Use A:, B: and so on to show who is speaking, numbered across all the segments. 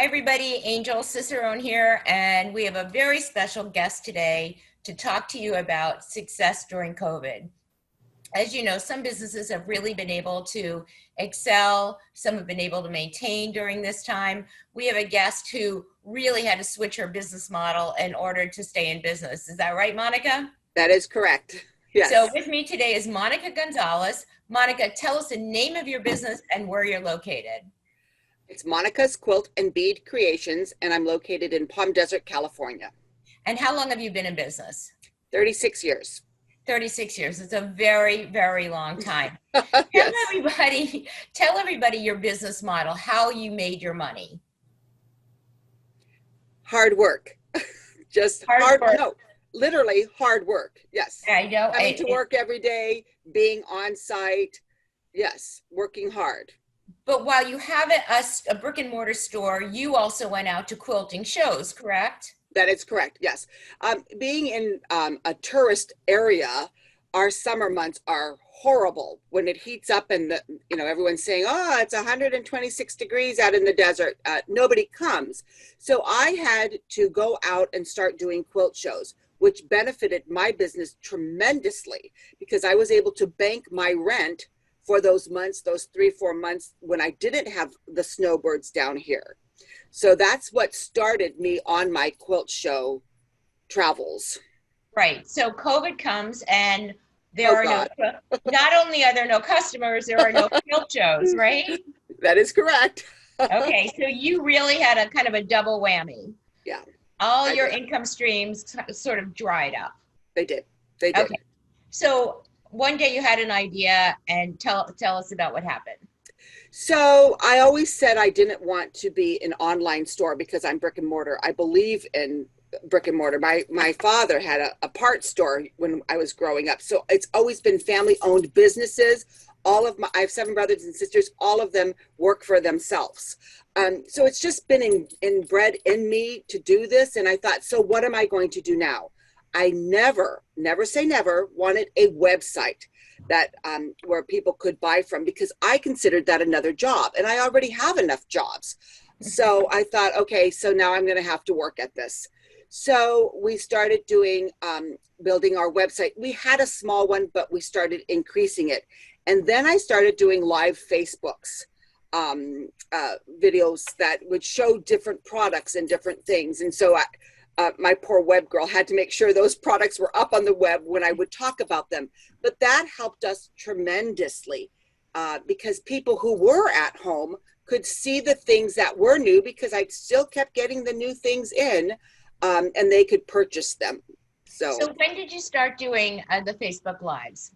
A: Hi, everybody. Angel Cicerone here, and we have a very special guest today to talk to you about success during COVID. As you know, some businesses have really been able to excel, some have been able to maintain during this time. We have a guest who really had to switch her business model in order to stay in business. Is that right, Monica?
B: That is correct.
A: So,
B: Yes.
A: with me today is Monica Gonzalez. Monica, tell us the name of your business and where you're located.
B: It's Monica's Quilt and Bead Creations, and I'm located in Palm Desert, California.
A: And how long have you been in business?
B: 36 years.
A: 36 years. It's a very, very long time. Tell
B: Yes.
A: everybody, tell everybody your business model, how you made your money.
B: Hard work. Just
A: Hard work.
B: no, literally hard work. Yes.
A: I know.
B: Coming to work every day, being on site. Yes. Working hard.
A: But while you have a brick and mortar store, you also went out to quilting shows, correct?
B: That is correct. Yes. Being in a tourist area, our summer months are horrible when it heats up and everyone's saying, oh, it's 126 degrees out in the desert. Nobody comes. So I had to go out and start doing quilt shows, which benefited my business tremendously because I was able to bank my rent for those months, those 3-4 months when I didn't have the snowbirds down here. So that's what started me on my quilt show travels.
A: Right. So COVID comes and there are
B: God.
A: not only are there no customers, there are no quilt shows, right?
B: That is correct.
A: Okay. So you really had a kind of a double whammy.
B: Yeah.
A: All your income streams sort of dried up.
B: They did. They did.
A: Okay. So one day you had an idea, and tell us about what happened.
B: So I always said I didn't want to be an online store because I'm brick and mortar. I believe in brick and mortar. My father had a part store when I was growing up. So it's always been family owned businesses. I have 7 brothers and sisters. All of them work for themselves. So it's just been inbred in me to do this. And I thought, so what am I going to do now? I never say never wanted a website that where people could buy from because I considered that another job and I already have enough jobs. So I thought, okay, so now I'm going to have to work at this. So we started building our website. We had a small one, but we started increasing it. And then I started doing live Facebooks, videos that would show different products and different things. And so my poor web girl had to make sure those products were up on the web when I would talk about them. But that helped us tremendously because people who were at home could see the things that were new because I still kept getting the new things in and they could purchase them. So
A: when did you start doing the Facebook Lives?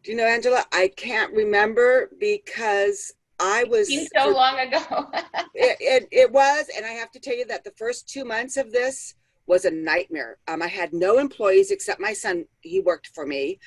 B: Do you know, Angela, I can't remember because I was
A: seems so long ago.
B: it was, and I have to tell you that the first 2 months of this was a nightmare. I had no employees except my son. He worked for me.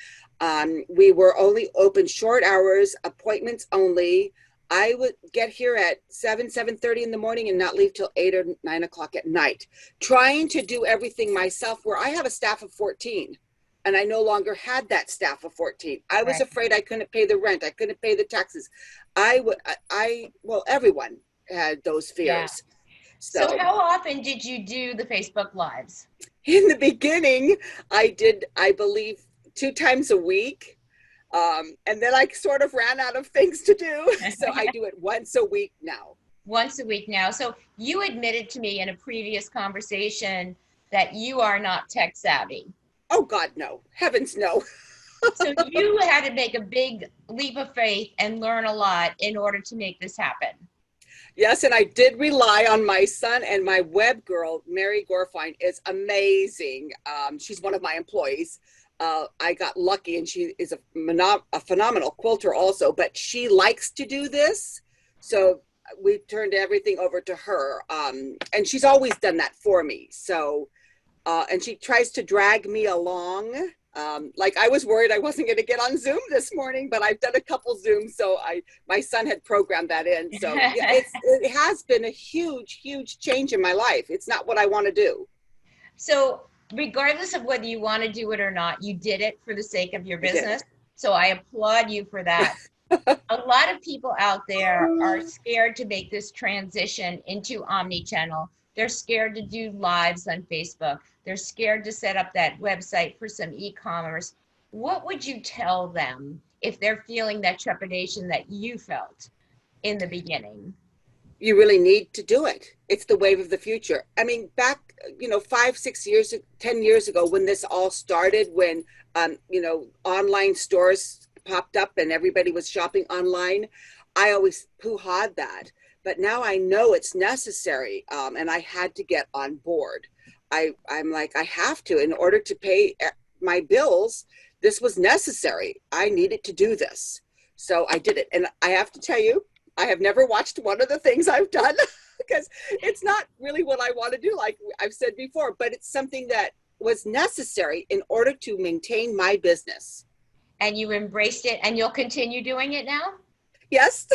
B: We were only open short hours, appointments only. I would get here at 7:30 in the morning and not leave till 8 or 9 o'clock at night, trying to do everything myself where I have a staff of 14. And I no longer had that staff of 14. I was afraid I couldn't pay the rent. I couldn't pay the taxes. Well, everyone had those fears.
A: Yeah. So how often did you do the Facebook Lives?
B: In the beginning, I did, I believe, 2 times a week. And then I sort of ran out of things to do. So I do it once a week now.
A: Once a week now. So you admitted to me in a previous conversation that you are not tech savvy.
B: Oh, God, no. Heavens, no.
A: So you had to make a big leap of faith and learn a lot in order to make this happen.
B: Yes, and I did rely on my son, and my web girl, Mary Gorfine, is amazing. She's one of my employees. I got lucky, and she is a phenomenal quilter also, but she likes to do this. So we turned everything over to her, and she's always done that for me. So and she tries to drag me along. Like I was worried I wasn't going to get on Zoom this morning, but I've done a couple Zooms. So my son had programmed that in. So yeah, it has been a huge, huge change in my life. It's not what I want to do.
A: So regardless of whether you want to do it or not, you did it for the sake of your business. So I applaud you for that. A lot of people out there are scared to make this transition into omni-channel. They're scared to do lives on Facebook. They're scared to set up that website for some e-commerce. What would you tell them if they're feeling that trepidation that you felt in the beginning?
B: You really need to do it. It's the wave of the future. I mean, back, 5, 6 years, 10 years ago, when this all started, when, online stores popped up and everybody was shopping online, I always hoo-hawed that. But now I know it's necessary, and I had to get on board. I'm like, I have to, in order to pay my bills, this was necessary. I needed to do this. So I did it. And I have to tell you, I have never watched one of the things I've done because it's not really what I want to do, like I've said before, but it's something that was necessary in order to maintain my business.
A: And you embraced it and you'll continue doing it now?
B: Yes,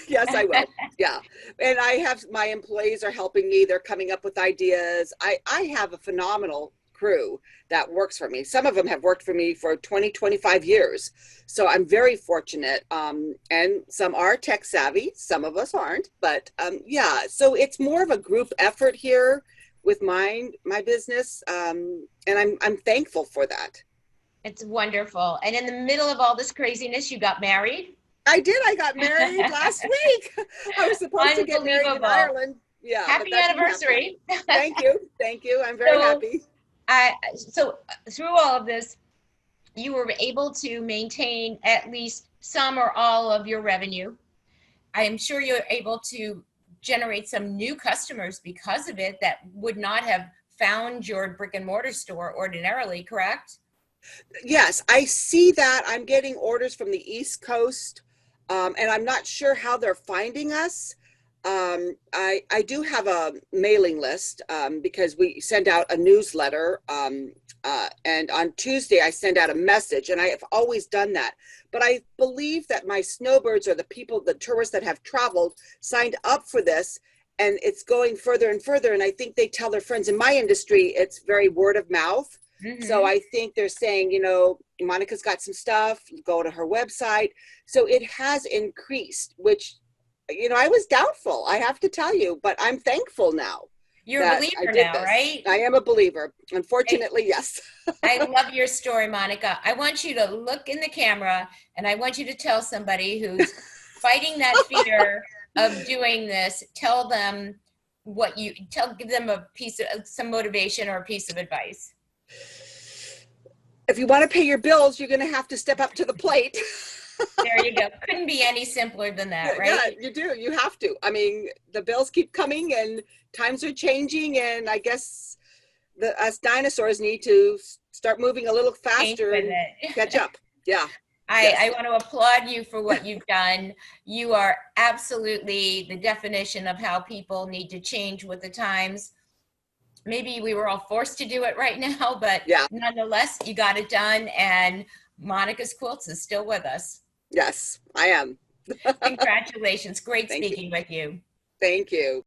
B: yes, I will. Yeah. And I have, my employees are helping me. They're coming up with ideas. I have a phenomenal crew that works for me. Some of them have worked for me for 20, 25 years. So I'm very fortunate. And some are tech savvy. Some of us aren't, but yeah, so it's more of a group effort here with my business. And I'm thankful for that.
A: It's wonderful. And in the middle of all this craziness, you got married?
B: I did. I got married last week. I was supposed to get married in
A: Unbelievable.
B: Ireland. Yeah, but
A: Happy
B: that didn't happen.
A: anniversary.
B: Thank you. Thank you. I'm very
A: So,
B: happy.
A: so through all of this, you were able to maintain at least some or all of your revenue. I am sure you're able to generate some new customers because of it that would not have found your brick and mortar store ordinarily, correct?
B: Yes, I see that. I'm getting orders from the East Coast, and I'm not sure how they're finding us. I do have a mailing list because we send out a newsletter, and on Tuesday I send out a message, and I have always done that. But I believe that my snowbirds, or the people, the tourists that have traveled, signed up for this, and it's going further and further. And I think they tell their friends. In my industry, it's very word of mouth. So
A: Mm-hmm.
B: I think they're saying, Monica's got some stuff, go to her website. So it has increased, which, I was doubtful, I have to tell you, but I'm thankful now
A: You're a
B: that I
A: believer
B: did
A: now,
B: this.
A: right?
B: I am a believer. Unfortunately, yes.
A: I love your story, Monica. I want you to look in the camera and I want you to tell somebody who's fighting that fear of doing this, tell them give them a piece of some motivation or a piece of advice.
B: If you want to pay your bills, you're going to have to step up to the plate.
A: There you go. Couldn't be any simpler than that,
B: Yeah,
A: right?
B: you do. You have to. I mean, the bills keep coming and times are changing, and I guess us dinosaurs need to start moving a little
A: Change
B: faster
A: with
B: and
A: it.
B: catch up. Yeah.
A: I,
B: Yes.
A: I want to applaud you for what you've done. You are absolutely the definition of how people need to change with the times. Maybe we were all forced to do it right now, but
B: Yeah.
A: nonetheless, you got it done. And Monica's Quilts is still with us.
B: Yes, I am.
A: Congratulations. Great
B: Thank you.
A: speaking with you.
B: Thank you.